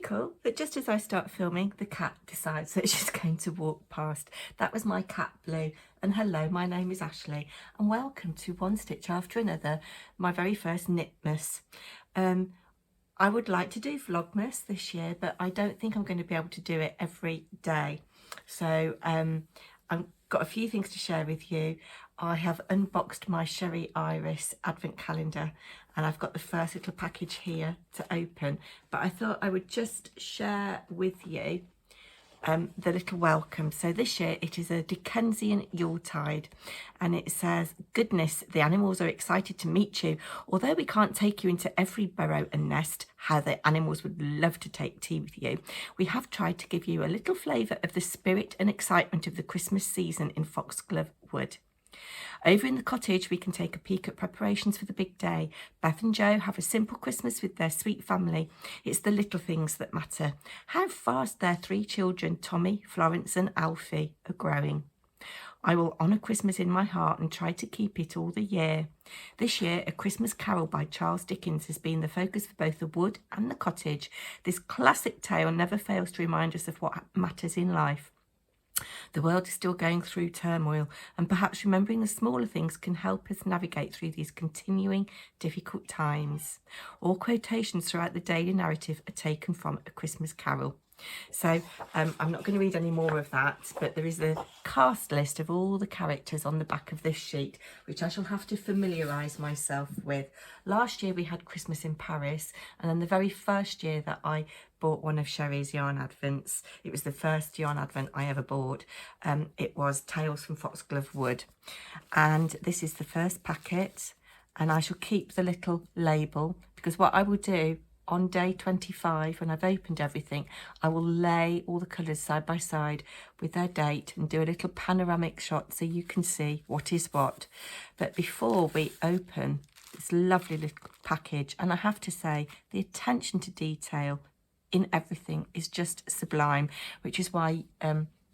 cool that just as I start filming, the cat decides that she's going to walk past. That was my cat Blue. And hello, my name is Ashley and welcome to One Stitch After Another, my very first knitmas. I would like to do Vlogmas this year, but I don't think I'm going to be able to do it every day. So I've got a few things to share with you. I have unboxed my Sherry Iris advent calendar and I've got the first little package here to open, but I thought I would just share with you the little welcome. So this year it is a Dickensian Yuletide and it says, "Goodness, the animals are excited to meet you. Although we can't take you into every burrow and nest, how the animals would love to take tea with you, we have tried to give you a little flavour of the spirit and excitement of the Christmas season in Foxglove Wood. Over in the cottage, we can take a peek at preparations for the big day. Beth and Joe have a simple Christmas with their sweet family. It's the little things that matter. How fast their 3 children, Tommy, Florence and Alfie, are growing. I will honour Christmas in my heart and try to keep it all the year. This year, A Christmas Carol by Charles Dickens has been the focus for both the wood and the cottage. This classic tale never fails to remind us of what matters in life. The world is still going through turmoil, and perhaps remembering the smaller things can help us navigate through these continuing difficult times." All quotations throughout the daily narrative are taken from A Christmas Carol. So I'm not going to read any more of that, but there is a cast list of all the characters on the back of this sheet, which I shall have to familiarise myself with. Last year we had Christmas in Paris, and then the very first year that I bought one of Sherry's yarn advents, it was the first yarn advent I ever bought, it was Tales from Foxglove Wood. And this is the first packet, and I shall keep the little label, because what I will do on day 25, when I've opened everything, I will lay all the colours side by side with their date and do a little panoramic shot so you can see what is what. But before we open this lovely little package, and I have to say, the attention to detail in everything is just sublime, which is why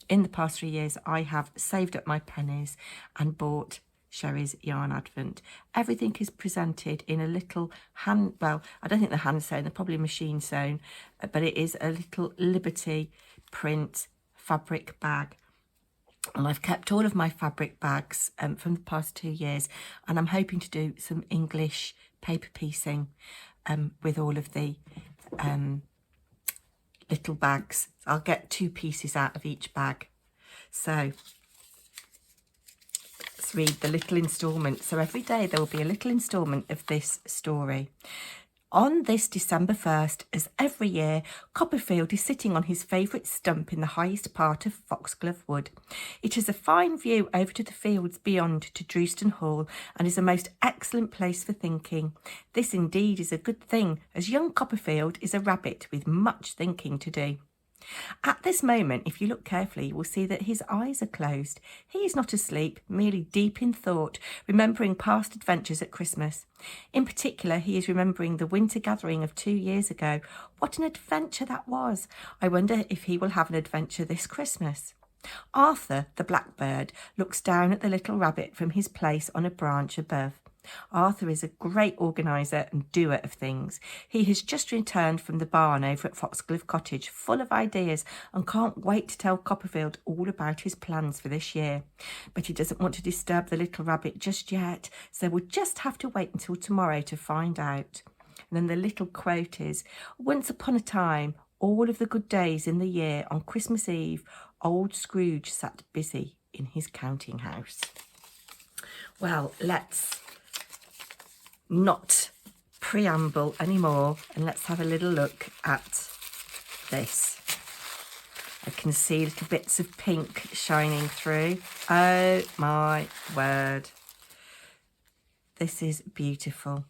in the past 3 years I have saved up my pennies and bought Sherry's yarn advent. Everything is presented in a little well, I don't think they're hand sewn, they're probably machine sewn, but it is a little Liberty print fabric bag. And I've kept all of my fabric bags from the past 2 years, and I'm hoping to do some English paper piecing with all of the little bags. I'll get 2 pieces out of each bag. So let's read the little instalment. So every day there will be a little instalment of this story. On this December 1st, as every year, Copperfield is sitting on his favourite stump in the highest part of Foxglove Wood. It has a fine view over to the fields beyond to Drewston Hall and is a most excellent place for thinking. This indeed is a good thing, as young Copperfield is a rabbit with much thinking to do. At this moment, if you look carefully, you will see that his eyes are closed. He is not asleep, merely deep in thought, remembering past adventures at Christmas. In particular, he is remembering the winter gathering of 2 years ago. What an adventure that was! I wonder if he will have an adventure this Christmas. Arthur, the blackbird, looks down at the little rabbit from his place on a branch above. Arthur is a great organiser and doer of things. He has just returned from the barn over at Foxglove Cottage, full of ideas, and can't wait to tell Copperfield all about his plans for this year. But he doesn't want to disturb the little rabbit just yet, so we'll just have to wait until tomorrow to find out. And then the little quote is, "Once upon a time, all of the good days in the year, on Christmas Eve, old Scrooge sat busy in his counting house." Well, let's not preamble anymore and let's have a little look at this. I can see little bits of pink shining through. Oh my word, this is beautiful.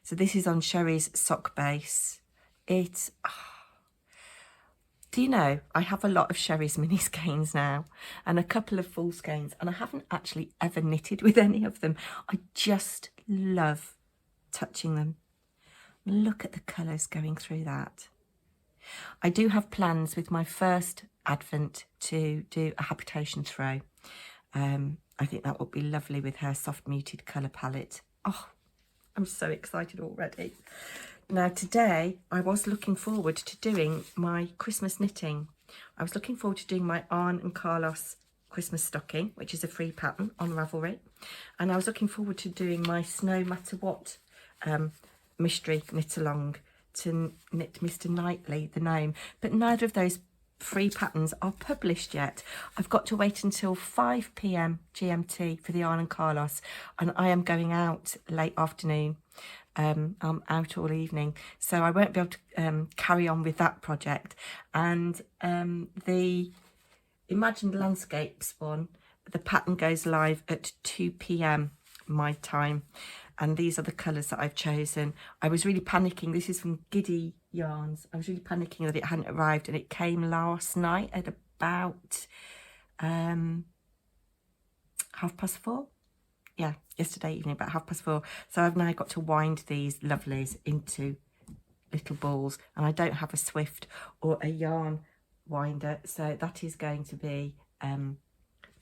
So this is on Sherry's sock base. Do you know, I have a lot of Sherry's mini skeins now and a couple of full skeins, and I haven't actually ever knitted with any of them. I just love touching them. Look at the colours going through that. I do have plans with my first advent to do a habitation throw. I think that would be lovely with her soft muted colour palette. Oh, I'm so excited already. Now today I was looking forward to doing my Christmas knitting. I was looking forward to doing my Arne and Carlos Christmas stocking, which is a free pattern on Ravelry, and I was looking forward to doing my Snow Matter What mystery knit along to knit Mr. Knightley the gnome, but neither of those free patterns are published yet. I've got to wait until 5 p.m. GMT for the Arne and Carlos, and I am going out late afternoon. I'm out all evening, so I won't be able to carry on with that project. And the Imagined Landscapes one, the pattern goes live at 2 p.m. my time, and these are the colours that I've chosen. I was really panicking. This is from Giddy Yarns. I was really panicking that it hadn't arrived, and it came last night at about 4:30. Yeah, yesterday evening about 4:30. So I've now got to wind these lovelies into little balls, and I don't have a Swift or a yarn winder, so that is going to be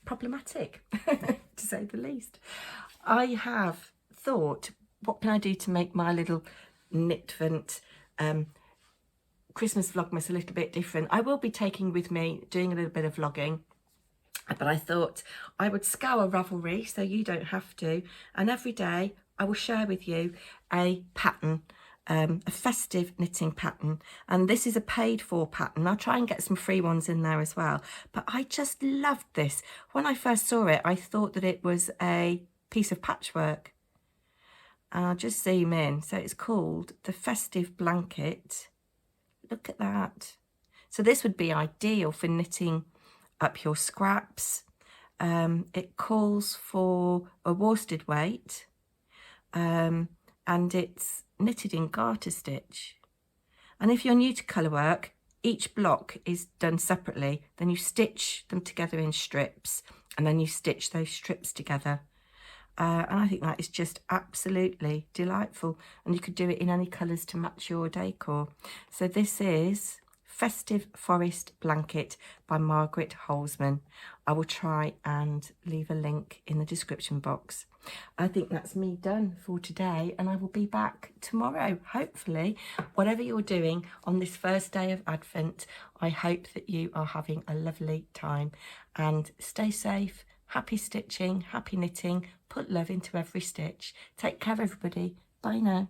problematic to say the least. I have thought, what can I do to make my little Knitvent Christmas Vlogmas a little bit different? I will be taking with me, doing a little bit of vlogging, but I thought I would scour Ravelry so you don't have to, and every day I will share with you a pattern, a festive knitting pattern, and this is a paid for pattern. I'll try and get some free ones in there as well, but I just loved this. When I first saw it, I thought that it was a piece of patchwork. And I'll just zoom in. So it's called the Festive Blanket. Look at that. So this would be ideal for knitting up your scraps. It calls for a worsted weight, and it's knitted in garter stitch. And if you're new to colour work, each block is done separately. Then you stitch them together in strips, and then you stitch those strips together. And I think that is just absolutely delightful, and you could do it in any colours to match your decor. So this is Festive Forest Blanket by Margaret Holzmann. I will try and leave a link in the description box. I think that's me done for today, and I will be back tomorrow. Hopefully, whatever you're doing on this first day of Advent, I hope that you are having a lovely time, and stay safe. Happy stitching, happy knitting, put love into every stitch. Take care, everybody. Bye now.